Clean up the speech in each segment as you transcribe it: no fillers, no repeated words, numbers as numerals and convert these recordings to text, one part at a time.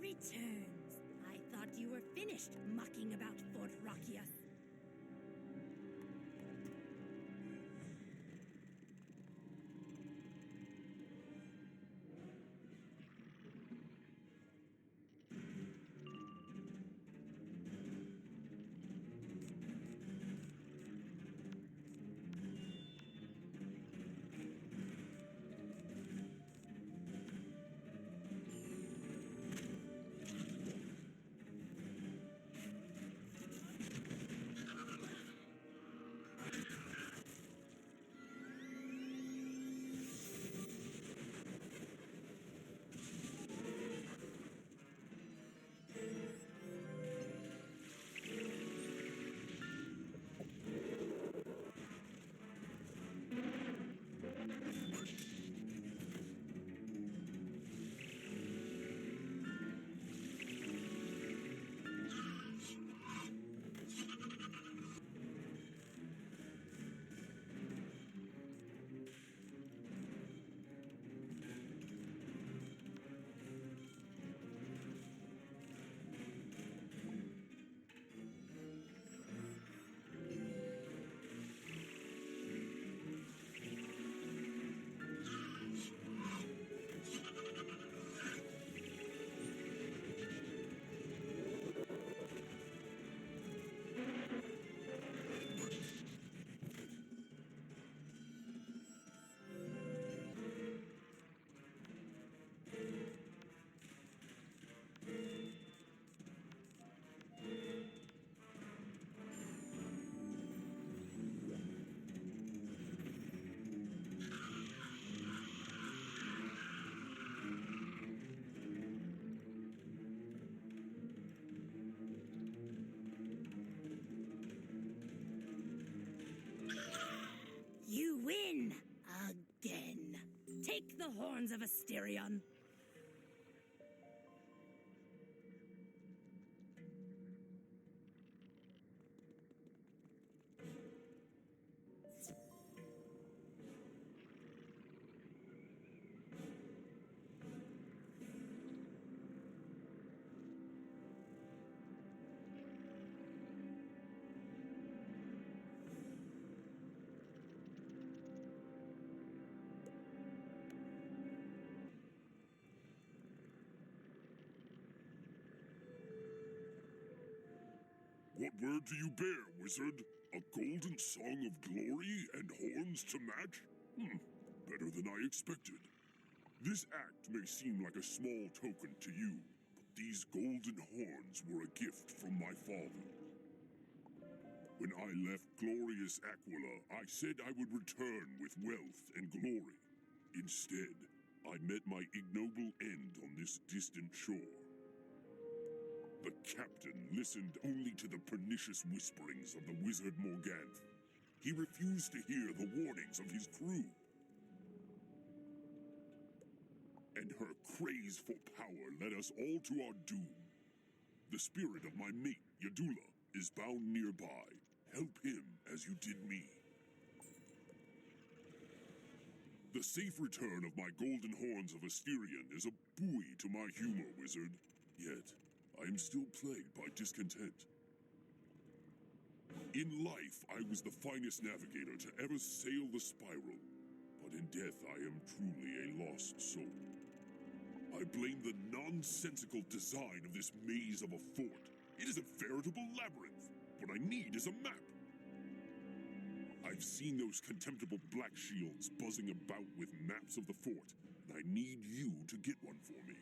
returns. I thought you were finished mucking about Fort Rachias. You win! Again. Take the horns of Asterion. What word do you bear, wizard? A golden song of glory and horns to match? Better than I expected. This act may seem like a small token to you, but these golden horns were a gift from my father. When I left glorious Aquila, I said I would return with wealth and glory. Instead, I met my ignoble end on this distant shore. The captain listened only to the pernicious whisperings of the wizard Morganth. He refused to hear the warnings of his crew. And her craze for power led us all to our doom. The spirit of my mate, Yadula, is bound nearby. Help him as you did me. The safe return of my golden horns of Asterion is a buoy to my humor, wizard. Yet, I am still plagued by discontent. In life, I was the finest navigator to ever sail the spiral, but in death I am truly a lost soul. I blame the nonsensical design of this maze of a fort. It is a veritable labyrinth. What I need is a map. I've seen those contemptible black shields buzzing about with maps of the fort, and I need you to get one for me.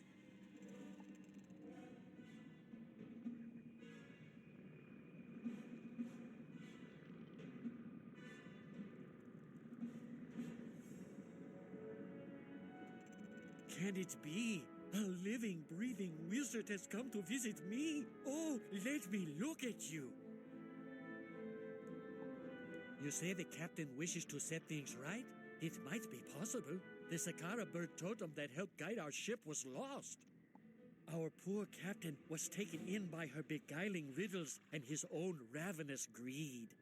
Can it be? A living, breathing wizard has come to visit me? Oh, let me look at you. You say the captain wishes to set things right? It might be possible. The Sakara bird totem that helped guide our ship was lost. Our poor captain was taken in by her beguiling riddles and his own ravenous greed.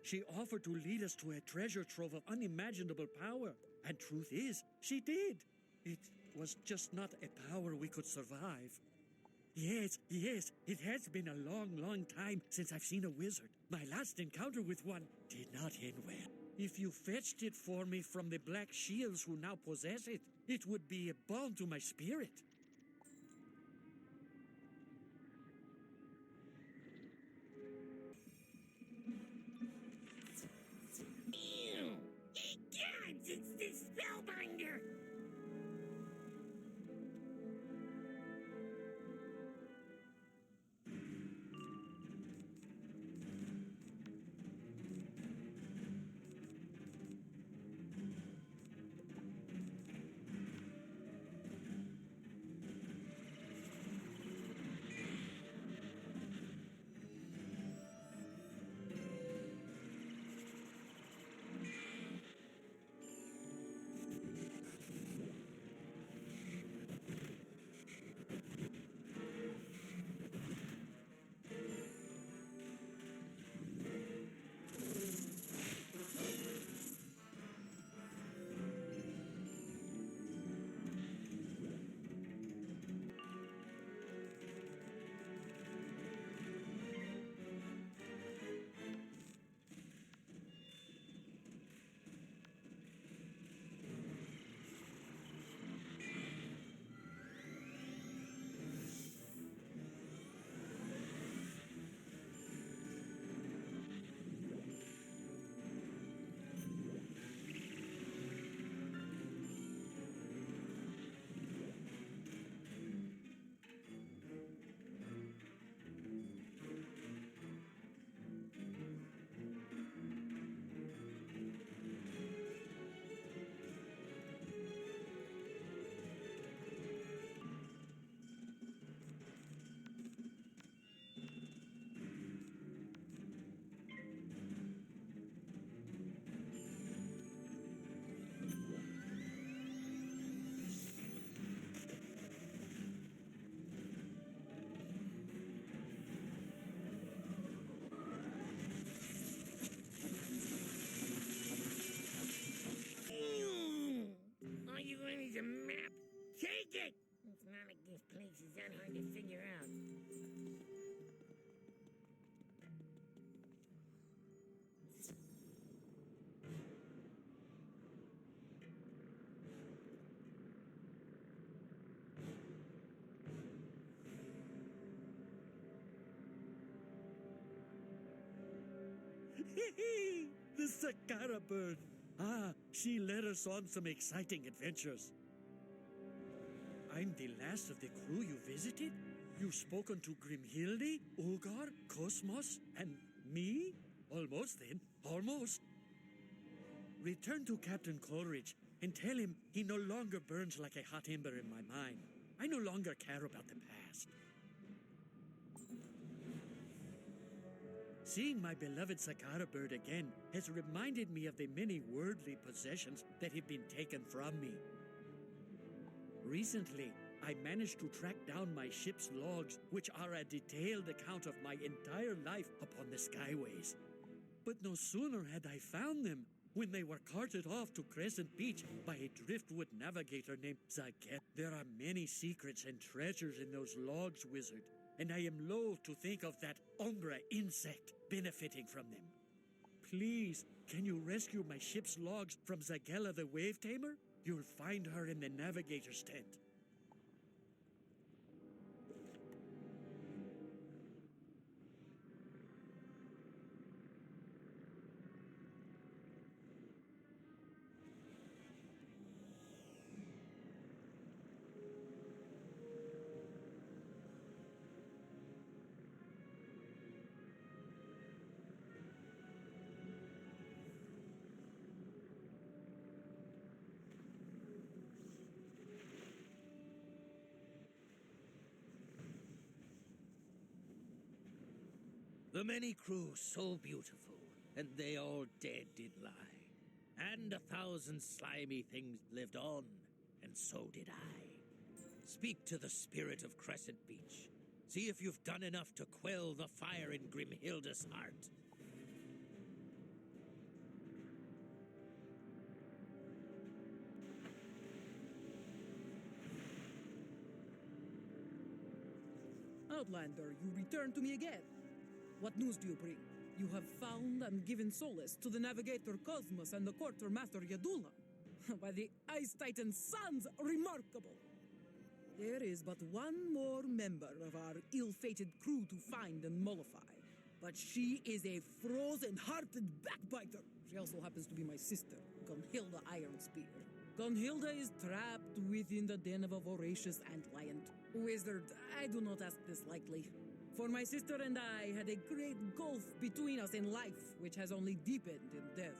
She offered to lead us to a treasure trove of unimaginable power. And truth is, she did. It was just not a power we could survive. Yes, it has been a long, long time since I've seen a wizard. My last encounter with one did not end well. If you fetched it for me from the black shields who now possess it, it would be a balm to my spirit. Ew! Gods, it's this spellbinder! Are you going to need a map? Take it! It's not like this place is that hard to figure out. The Sakara bird. Ah, she led us on some exciting adventures. I'm the last of the crew you visited? You've spoken to Grimhilde, Ogar, Cosmos, and me? Almost then, almost. Return to Captain Coleridge and tell him he no longer burns like a hot ember in my mind. I no longer care about the past. Seeing my beloved Sakara bird again has reminded me of the many worldly possessions that have been taken from me. Recently, I managed to track down my ship's logs, which are a detailed account of my entire life upon the skyways. But no sooner had I found them when they were carted off to Crescent Beach by a driftwood navigator named Zagel. There are many secrets and treasures in those logs, wizard, and I am loath to think of that Umbra insect benefiting from them. Please, can you rescue my ship's logs from Zagella the Wave Tamer? You'll find her in the navigator's tent. The many crews so beautiful, and they all dead did lie. And 1,000 slimy things lived on, and so did I. Speak to the spirit of Crescent Beach. See if you've done enough to quell the fire in Grimhilda's heart. outlander, you return to me again. What news do you bring? You have found and given solace to the navigator Cosmos and the quartermaster Yadula. By the Ice Titan sons, remarkable! There is but one more member of our ill-fated crew to find and mollify. But she is a frozen-hearted backbiter. She also happens to be my sister, Gunhilda Ironspear. Gunhilda is trapped within the den of a voracious antlion. Wizard, I do not ask this lightly. For my sister and I had a great gulf between us in life, which has only deepened in death.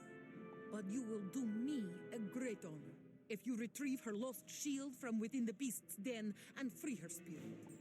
But you will do me a great honor if you retrieve her lost shield from within the beast's den and free her spirit.